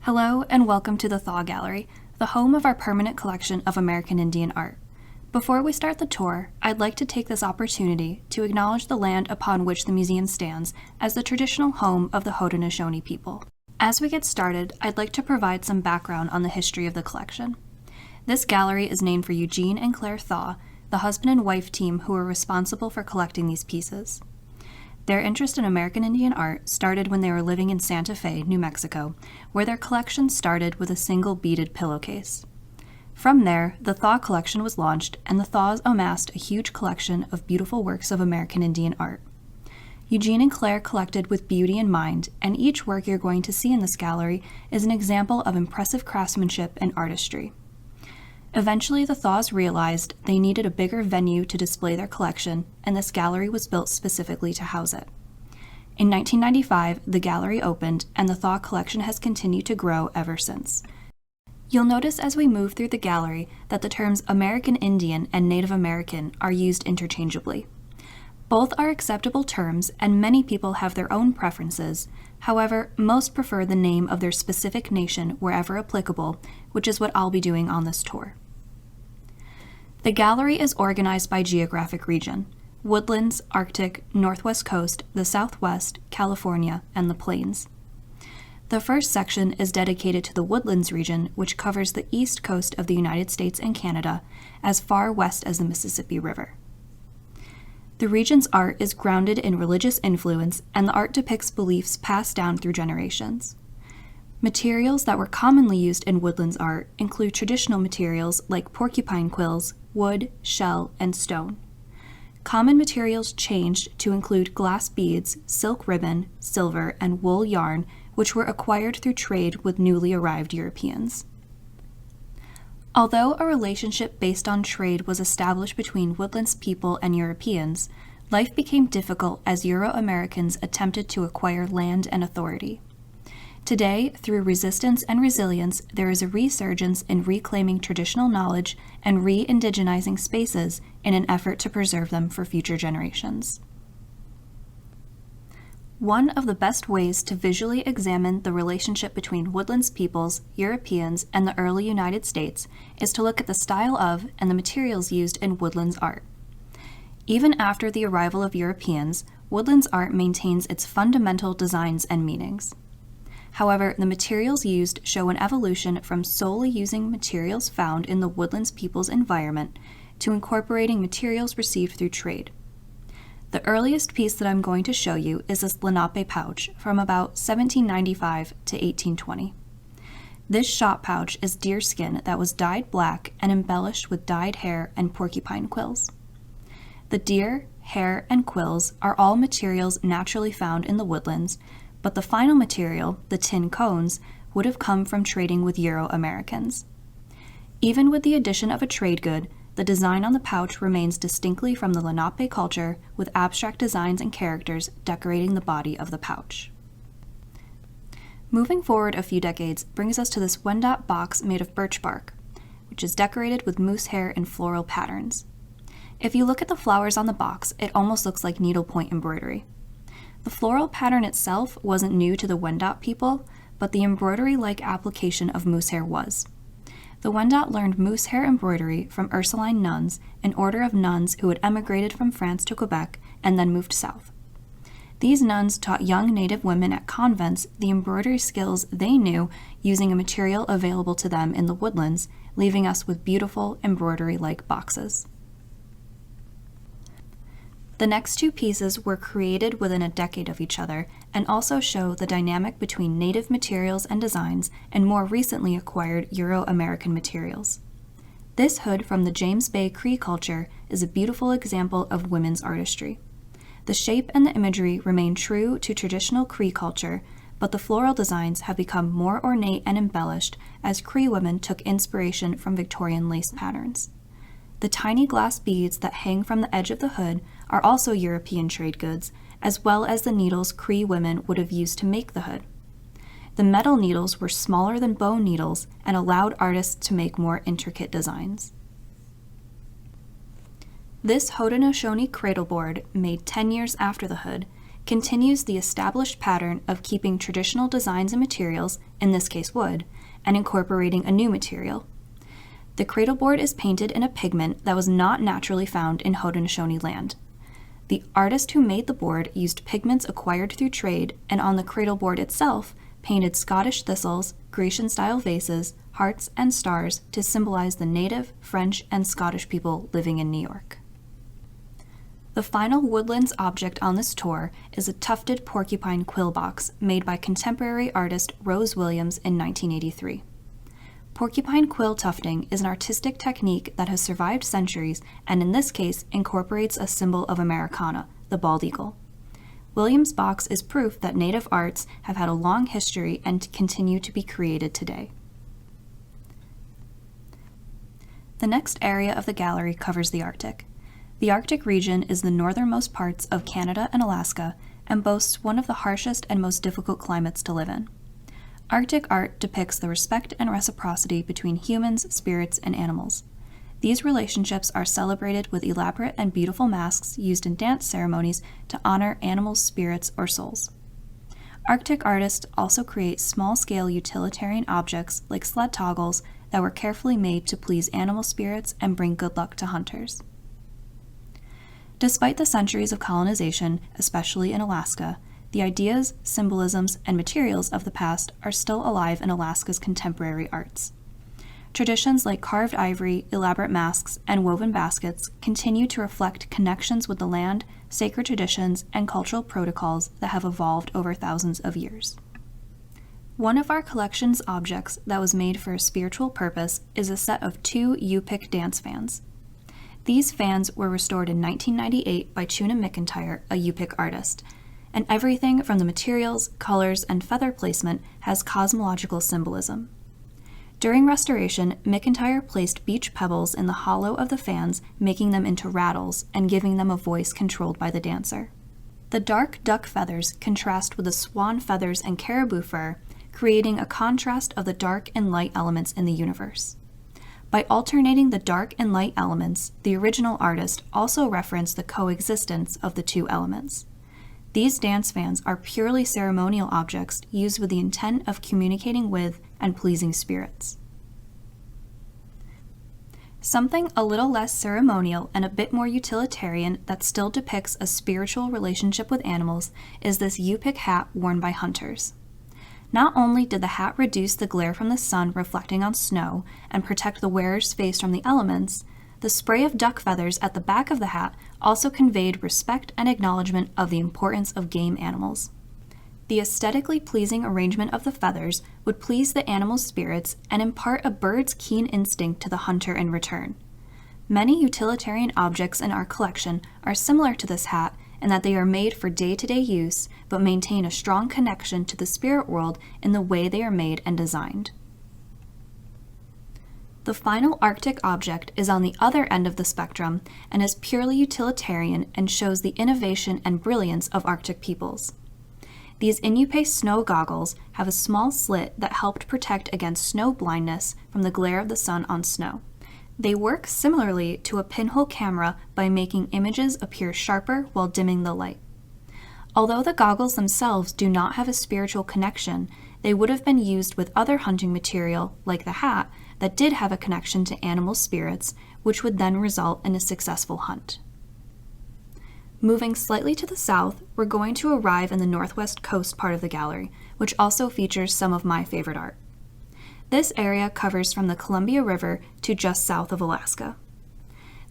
Hello and welcome to the Thaw Gallery, the home of our permanent collection of American Indian art. Before we start the tour, I'd like to take this opportunity to acknowledge the land upon which the museum stands as the traditional home of the Haudenosaunee people. As we get started, I'd like to provide some background on the history of the collection. This gallery is named for Eugene and Claire Thaw, the husband and wife team who were responsible for collecting these pieces. Their interest in American Indian art started when they were living in Santa Fe, New Mexico, where their collection started with a single beaded pillowcase. From there, the Thaw collection was launched, and the Thaws amassed a huge collection of beautiful works of American Indian art. Eugene and Claire collected with beauty in mind, and each work you're going to see in this gallery is an example of impressive craftsmanship and artistry. Eventually, the Thaws realized they needed a bigger venue to display their collection, and this gallery was built specifically to house it. In 1995, the gallery opened, and the Thaw collection has continued to grow ever since. You'll notice as we move through the gallery that the terms American Indian and Native American are used interchangeably. Both are acceptable terms, and many people have their own preferences. However, most prefer the name of their specific nation wherever applicable, which is what I'll be doing on this tour. The gallery is organized by geographic region: Woodlands, Arctic, Northwest Coast, the Southwest, California, and the Plains. The first section is dedicated to the Woodlands region, which covers the east coast of the United States and Canada, as far west as the Mississippi River. The region's art is grounded in religious influence, and the art depicts beliefs passed down through generations. Materials that were commonly used in Woodlands art include traditional materials like porcupine quills, wood, shell, and stone. Common materials changed to include glass beads, silk ribbon, silver, and wool yarn, which were acquired through trade with newly arrived Europeans. Although a relationship based on trade was established between Woodlands people and Europeans, life became difficult as Euro-Americans attempted to acquire land and authority. Today, through resistance and resilience, there is a resurgence in reclaiming traditional knowledge and re-indigenizing spaces in an effort to preserve them for future generations. One of the best ways to visually examine the relationship between Woodlands peoples, Europeans, and the early United States is to look at the style of and the materials used in Woodlands art. Even after the arrival of Europeans, Woodlands art maintains its fundamental designs and meanings. However, the materials used show an evolution from solely using materials found in the Woodlands people's environment to incorporating materials received through trade. The earliest piece that I'm going to show you is this Lenape pouch from about 1795 to 1820. This shot pouch is deer skin that was dyed black and embellished with dyed hair and porcupine quills. The deer, hair, and quills are all materials naturally found in the woodlands, but the final material, the tin cones, would have come from trading with Euro-Americans. Even with the addition of a trade good, the design on the pouch remains distinctly from the Lenape culture, with abstract designs and characters decorating the body of the pouch. Moving forward a few decades brings us to this Wendat box made of birch bark, which is decorated with moose hair and floral patterns. If you look at the flowers on the box, it almost looks like needlepoint embroidery. The floral pattern itself wasn't new to the Wendat people, but the embroidery-like application of moose hair was. The Wendat learned moose hair embroidery from Ursuline nuns, an order of nuns who had emigrated from France to Quebec and then moved south. These nuns taught young Native women at convents the embroidery skills they knew using a material available to them in the woodlands, leaving us with beautiful embroidery-like boxes. The next two pieces were created within a decade of each other and also show the dynamic between native materials and designs and more recently acquired Euro-American materials. This hood from the James Bay Cree culture is a beautiful example of women's artistry. The shape and the imagery remain true to traditional Cree culture, but the floral designs have become more ornate and embellished as Cree women took inspiration from Victorian lace patterns. The tiny glass beads that hang from the edge of the hood are also European trade goods, as well as the needles Cree women would have used to make the hood. The metal needles were smaller than bone needles and allowed artists to make more intricate designs. This Haudenosaunee cradleboard, made 10 years after the hood, continues the established pattern of keeping traditional designs and materials, in this case wood, and incorporating a new material. The cradleboard is painted in a pigment that was not naturally found in Haudenosaunee land. The artist who made the board used pigments acquired through trade, and on the cradleboard itself painted Scottish thistles, Grecian-style vases, hearts, and stars to symbolize the native, French, and Scottish people living in New York. The final Woodlands object on this tour is a tufted porcupine quill box made by contemporary artist Rose Williams in 1983. Porcupine quill tufting is an artistic technique that has survived centuries and in this case incorporates a symbol of Americana, the bald eagle. Williams' box is proof that native arts have had a long history and continue to be created today. The next area of the gallery covers the Arctic. The Arctic region is the northernmost parts of Canada and Alaska and boasts one of the harshest and most difficult climates to live in. Arctic art depicts the respect and reciprocity between humans, spirits, and animals. These relationships are celebrated with elaborate and beautiful masks used in dance ceremonies to honor animals' spirits or souls. Arctic artists also create small-scale utilitarian objects like sled toggles that were carefully made to please animal spirits and bring good luck to hunters. Despite the centuries of colonization, especially in Alaska, the ideas, symbolisms, and materials of the past are still alive in Alaska's contemporary arts. Traditions like carved ivory, elaborate masks, and woven baskets continue to reflect connections with the land, sacred traditions, and cultural protocols that have evolved over thousands of years. One of our collection's objects that was made for a spiritual purpose is a set of 2 Yupik dance fans. These fans were restored in 1998 by Chuna McIntyre, a Yupik artist, and everything from the materials, colors, and feather placement has cosmological symbolism. During restoration, McIntyre placed beach pebbles in the hollow of the fans, making them into rattles and giving them a voice controlled by the dancer. The dark duck feathers contrast with the swan feathers and caribou fur, creating a contrast of the dark and light elements in the universe. By alternating the dark and light elements, the original artist also referenced the coexistence of the 2 elements. These dance fans are purely ceremonial objects used with the intent of communicating with and pleasing spirits. Something a little less ceremonial and a bit more utilitarian that still depicts a spiritual relationship with animals is this Yupik hat worn by hunters. Not only did the hat reduce the glare from the sun reflecting on snow and protect the wearer's face from the elements, the spray of duck feathers at the back of the hat also conveyed respect and acknowledgement of the importance of game animals. The aesthetically pleasing arrangement of the feathers would please the animal's spirits and impart a bird's keen instinct to the hunter in return. Many utilitarian objects in our collection are similar to this hat in that they are made for day-to-day use but maintain a strong connection to the spirit world in the way they are made and designed. The final Arctic object is on the other end of the spectrum and is purely utilitarian and shows the innovation and brilliance of Arctic peoples. These Inupiaq snow goggles have a small slit that helped protect against snow blindness from the glare of the sun on snow. They work similarly to a pinhole camera by making images appear sharper while dimming the light. Although the goggles themselves do not have a spiritual connection, they would have been used with other hunting material, like the hat, that did have a connection to animal spirits, which would then result in a successful hunt. Moving slightly to the south, we're going to arrive in the northwest coast part of the gallery, which also features some of my favorite art. This area covers from the Columbia River to just south of Alaska.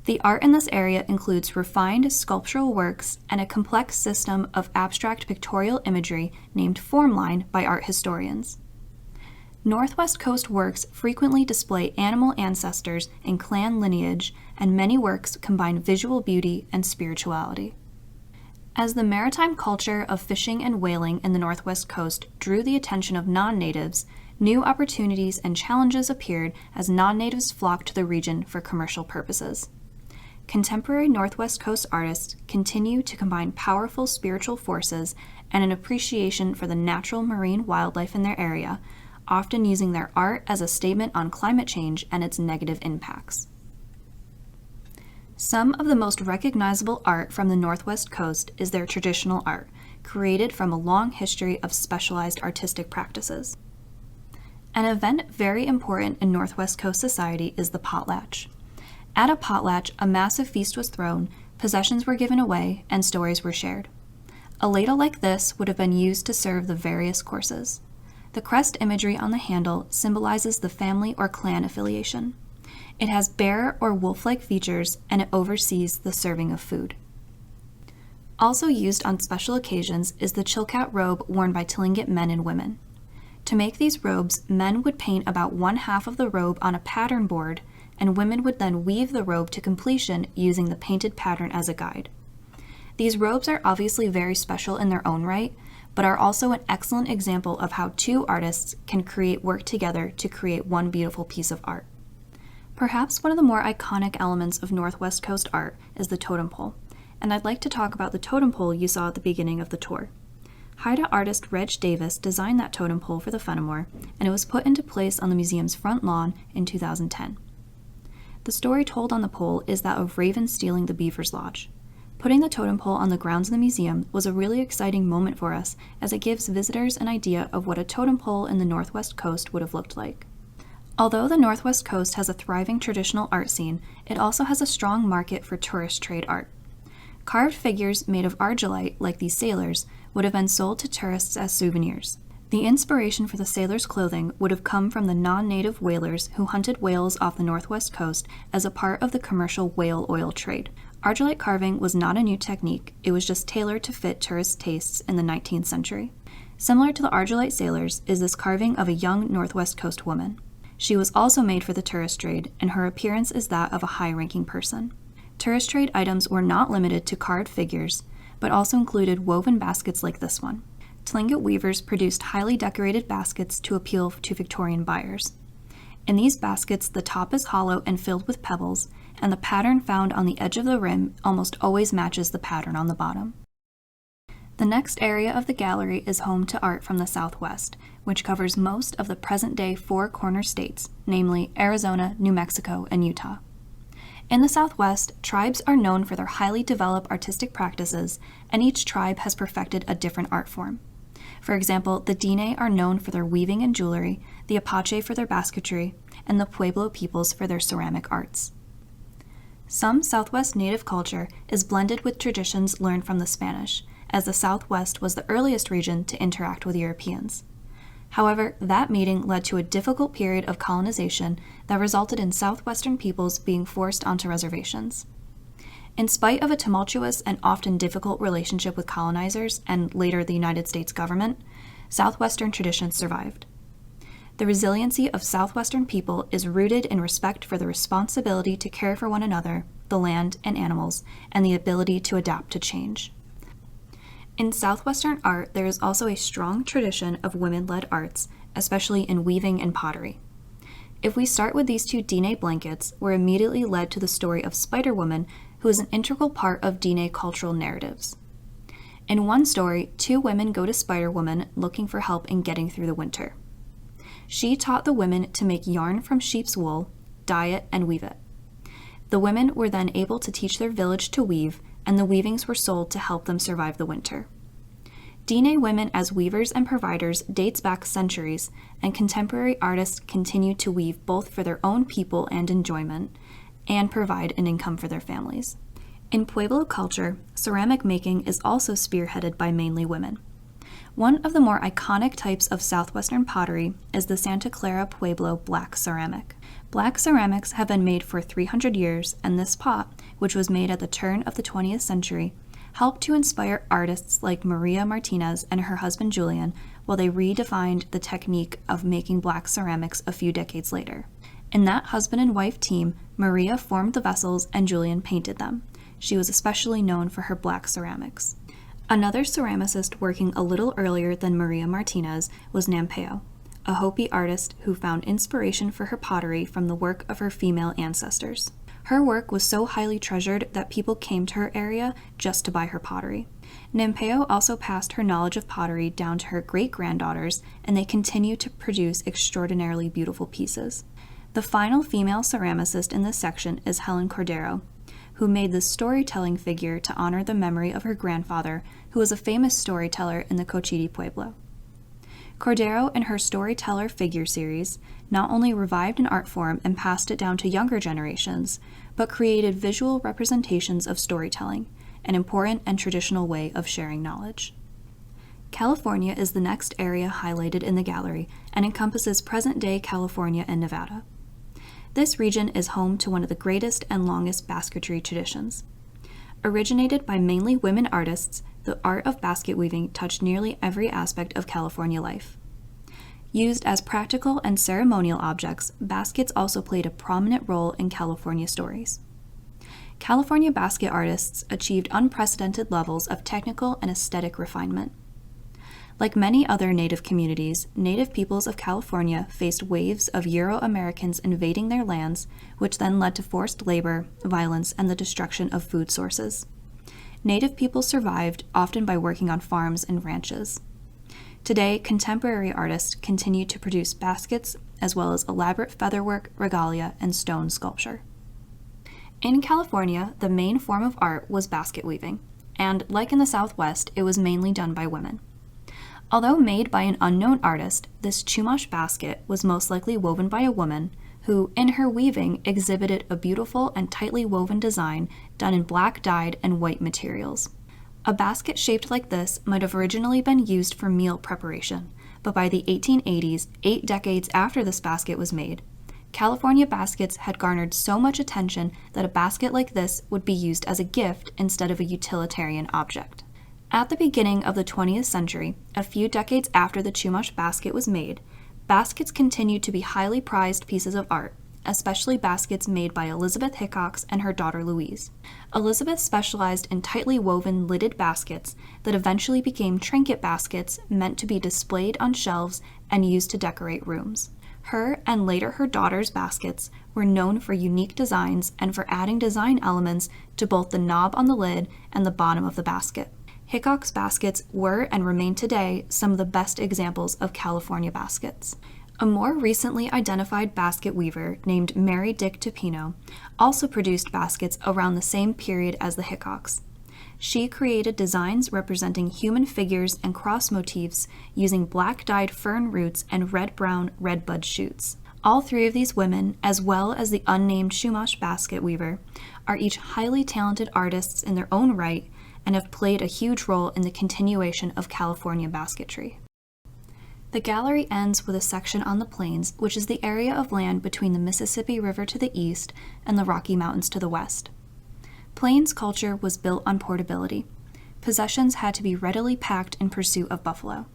The art in this area includes refined sculptural works and a complex system of abstract pictorial imagery named formline by art historians. Northwest Coast works frequently display animal ancestors and clan lineage, and many works combine visual beauty and spirituality. As the maritime culture of fishing and whaling in the Northwest Coast drew the attention of non-natives, new opportunities and challenges appeared as non-natives flocked to the region for commercial purposes. Contemporary Northwest Coast artists continue to combine powerful spiritual forces and an appreciation for the natural marine wildlife in their area, often using their art as a statement on climate change and its negative impacts. Some of the most recognizable art from the Northwest Coast is their traditional art, created from a long history of specialized artistic practices. An event very important in Northwest Coast society is the potlatch. At a potlatch, a massive feast was thrown, possessions were given away, and stories were shared. A ladle like this would have been used to serve the various courses. The crest imagery on the handle symbolizes the family or clan affiliation. It has bear or wolf-like features, and it oversees the serving of food. Also used on special occasions is the Chilkat robe worn by Tlingit men and women. To make these robes, men would paint about one half of the robe on a pattern board, and women would then weave the robe to completion using the painted pattern as a guide. These robes are obviously very special in their own right, but are also an excellent example of how two artists can create work together to create one beautiful piece of art. Perhaps one of the more iconic elements of Northwest Coast art is the totem pole, and I'd like to talk about the totem pole you saw at the beginning of the tour. Haida artist Reg Davis designed that totem pole for the Fenimore, and it was put into place on the museum's front lawn in 2010. The story told on the pole is that of ravens stealing the beaver's lodge. Putting the totem pole on the grounds of the museum was a really exciting moment for us, as it gives visitors an idea of what a totem pole in the Northwest Coast would have looked like. Although the Northwest Coast has a thriving traditional art scene, it also has a strong market for tourist trade art. Carved figures made of argillite, like these sailors, would have been sold to tourists as souvenirs. The inspiration for the sailors' clothing would have come from the non-native whalers who hunted whales off the Northwest Coast as a part of the commercial whale oil trade. Argillite carving was not a new technique, it was just tailored to fit tourist tastes in the 19th century. Similar to the argillite sailors is this carving of a young Northwest Coast woman. She was also made for the tourist trade, and her appearance is that of a high-ranking person. Tourist trade items were not limited to carved figures, but also included woven baskets like this one. Tlingit weavers produced highly decorated baskets to appeal to Victorian buyers. In these baskets, the top is hollow and filled with pebbles, and the pattern found on the edge of the rim almost always matches the pattern on the bottom. The next area of the gallery is home to art from the Southwest, which covers most of the present-day four corner states, namely Arizona, New Mexico, and Utah. In the Southwest, tribes are known for their highly developed artistic practices, and each tribe has perfected a different art form. For example, the Diné are known for their weaving and jewelry, the Apache for their basketry, and the Pueblo peoples for their ceramic arts. Some Southwest native culture is blended with traditions learned from the Spanish, as the Southwest was the earliest region to interact with Europeans. However, that meeting led to a difficult period of colonization that resulted in Southwestern peoples being forced onto reservations. In spite of a tumultuous and often difficult relationship with colonizers and later the United States government, Southwestern traditions survived. The resiliency of Southwestern people is rooted in respect for the responsibility to care for one another, the land, and animals, and the ability to adapt to change. In Southwestern art, there is also a strong tradition of women-led arts, especially in weaving and pottery. If we start with these two Diné blankets, we're immediately led to the story of Spider-Woman, who is an integral part of Diné cultural narratives. In one story, two women go to Spider-Woman looking for help in getting through the winter. She taught the women to make yarn from sheep's wool, dye it, and weave it. The women were then able to teach their village to weave, and the weavings were sold to help them survive the winter. Diné women as weavers and providers dates back centuries, and contemporary artists continue to weave both for their own people and enjoyment, and provide an income for their families. In Pueblo culture, ceramic making is also spearheaded by mainly women. One of the more iconic types of Southwestern pottery is the Santa Clara Pueblo black ceramic. Black ceramics have been made for 300 years, and this pot, which was made at the turn of the 20th century, helped to inspire artists like Maria Martinez and her husband Julian while they redefined the technique of making black ceramics a few decades later. In that husband and wife team, Maria formed the vessels and Julian painted them. She was especially known for her black ceramics. Another ceramicist working a little earlier than Maria Martinez was Nampeo, a Hopi artist who found inspiration for her pottery from the work of her female ancestors. Her work was so highly treasured that people came to her area just to buy her pottery. Nampeo also passed her knowledge of pottery down to her great-granddaughters, and they continue to produce extraordinarily beautiful pieces. The final female ceramicist in this section is Helen Cordero. who made this storytelling figure to honor the memory of her grandfather, who was a famous storyteller in the Cochiti Pueblo. Cordero, in her Storyteller figure series, not only revived an art form and passed it down to younger generations, but created visual representations of storytelling, an important and traditional way of sharing knowledge. California is the next area highlighted in the gallery and encompasses present-day California and Nevada. This region is home to one of the greatest and longest basketry traditions. Originated by mainly women artists, the art of basket weaving touched nearly every aspect of California life. Used as practical and ceremonial objects, baskets also played a prominent role in California stories. California basket artists achieved unprecedented levels of technical and aesthetic refinement. Like many other Native communities, Native peoples of California faced waves of Euro-Americans invading their lands, which then led to forced labor, violence, and the destruction of food sources. Native people survived, often by working on farms and ranches. Today, contemporary artists continue to produce baskets, as well as elaborate featherwork, regalia, and stone sculpture. In California, the main form of art was basket weaving, and like in the Southwest, it was mainly done by women. Although made by an unknown artist, this Chumash basket was most likely woven by a woman who, in her weaving, exhibited a beautiful and tightly woven design done in black dyed and white materials. A basket shaped like this might have originally been used for meal preparation, but by the 1880s, 8 decades after this basket was made, California baskets had garnered so much attention that a basket like this would be used as a gift instead of a utilitarian object. At the beginning of the 20th century, a few decades after the Chumash basket was made, baskets continued to be highly prized pieces of art, especially baskets made by Elizabeth Hickox and her daughter Louise. Elizabeth specialized in tightly woven lidded baskets that eventually became trinket baskets meant to be displayed on shelves and used to decorate rooms. Her and later her daughter's baskets were known for unique designs and for adding design elements to both the knob on the lid and the bottom of the basket. Hickox baskets were and remain today some of the best examples of California baskets. A more recently identified basket weaver named Mary Dick Tupino also produced baskets around the same period as the Hickox. She created designs representing human figures and cross motifs using black-dyed fern roots and red-brown redbud shoots. All 3 of these women, as well as the unnamed Chumash basket weaver, are each highly talented artists in their own right and have played a huge role in the continuation of California basketry. The gallery ends with a section on the plains, which is the area of land between the Mississippi River to the east and the Rocky Mountains to the west. Plains culture was built on portability. Possessions had to be readily packed in pursuit of buffalo.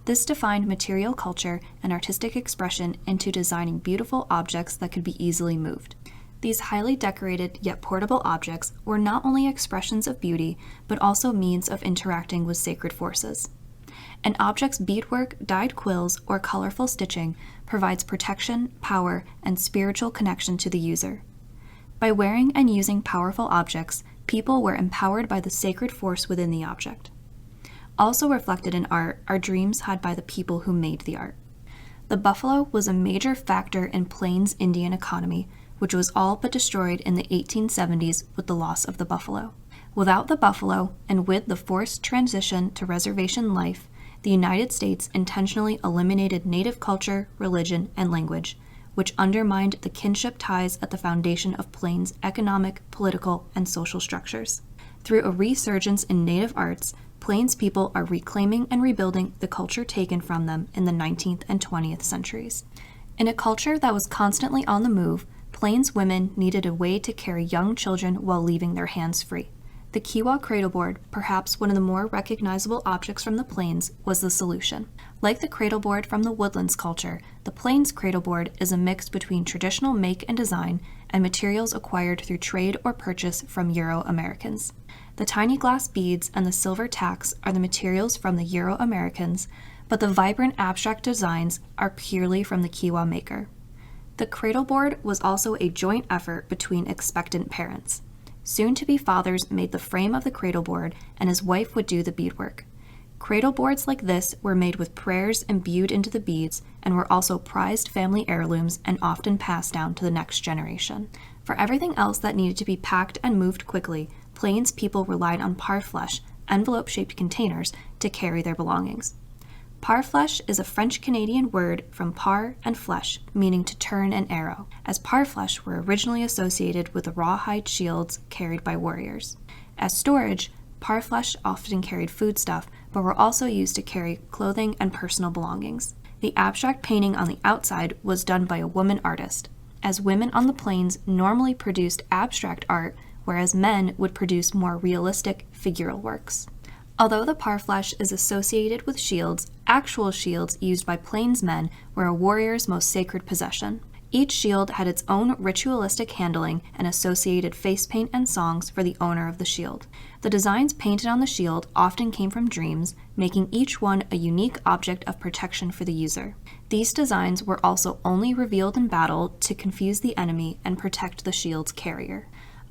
This defined material culture and artistic expression into designing beautiful objects that could be easily moved. These highly decorated yet portable objects were not only expressions of beauty, but also means of interacting with sacred forces. An object's beadwork, dyed quills, or colorful stitching provides protection, power, and spiritual connection to the user. By wearing and using powerful objects, people were empowered by the sacred force within the object. Also reflected in art are dreams had by the people who made the art. The buffalo was a major factor in Plains Indian economy, which was all but destroyed in the 1870s with the loss of the buffalo. Without the buffalo, and with the forced transition to reservation life, the United States intentionally eliminated Native culture, religion, and language, which undermined the kinship ties at the foundation of Plains' economic, political, and social structures. Through a resurgence in Native arts, Plains people are reclaiming and rebuilding the culture taken from them in the 19th and 20th centuries. In a culture that was constantly on the move, Plains women needed a way to carry young children while leaving their hands free. The Kiowa cradleboard, perhaps one of the more recognizable objects from the Plains, was the solution. Like the cradleboard from the Woodlands culture, the Plains cradleboard is a mix between traditional make and design and materials acquired through trade or purchase from Euro-Americans. The tiny glass beads and the silver tacks are the materials from the Euro-Americans, but the vibrant abstract designs are purely from the Kiowa maker. The cradleboard was also a joint effort between expectant parents. Soon-to-be fathers made the frame of the cradleboard, and his wife would do the beadwork. Cradleboards like this were made with prayers imbued into the beads and were also prized family heirlooms and often passed down to the next generation. For everything else that needed to be packed and moved quickly, Plains people relied on parfleche, envelope-shaped containers, to carry their belongings. Parfleche is a French-Canadian word from par and flèche, meaning to turn an arrow, as parfleche were originally associated with the rawhide shields carried by warriors. As storage, parfleche often carried foodstuff, but were also used to carry clothing and personal belongings. The abstract painting on the outside was done by a woman artist, as women on the plains normally produced abstract art, whereas men would produce more realistic figural works. Although the parfleche is associated with shields, actual shields used by plains men were a warrior's most sacred possession. Each shield had its own ritualistic handling and associated face paint and songs for the owner of the shield. The designs painted on the shield often came from dreams, making each one a unique object of protection for the user. These designs were also only revealed in battle to confuse the enemy and protect the shield's carrier.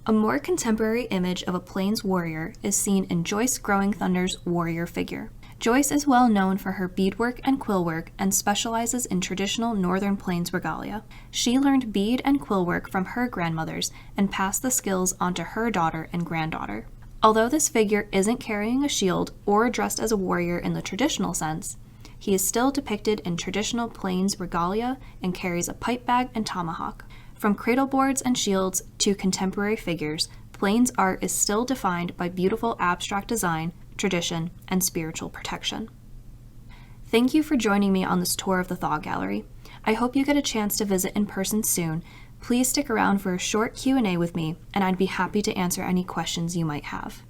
A more contemporary image of a plains warrior is seen in Joyce Growing Thunder's warrior figure. Joyce is well known for her beadwork and quillwork and specializes in traditional Northern Plains regalia. She learned bead and quillwork from her grandmothers and passed the skills on to her daughter and granddaughter. Although this figure isn't carrying a shield or dressed as a warrior in the traditional sense, he is still depicted in traditional Plains regalia and carries a pipe bag and tomahawk. From cradleboards and shields to contemporary figures, Plains art is still defined by beautiful abstract design, tradition, and spiritual protection. Thank you for joining me on this tour of the Thaw Gallery. I hope you get a chance to visit in person soon. Please stick around for a short Q&A with me, and I'd be happy to answer any questions you might have.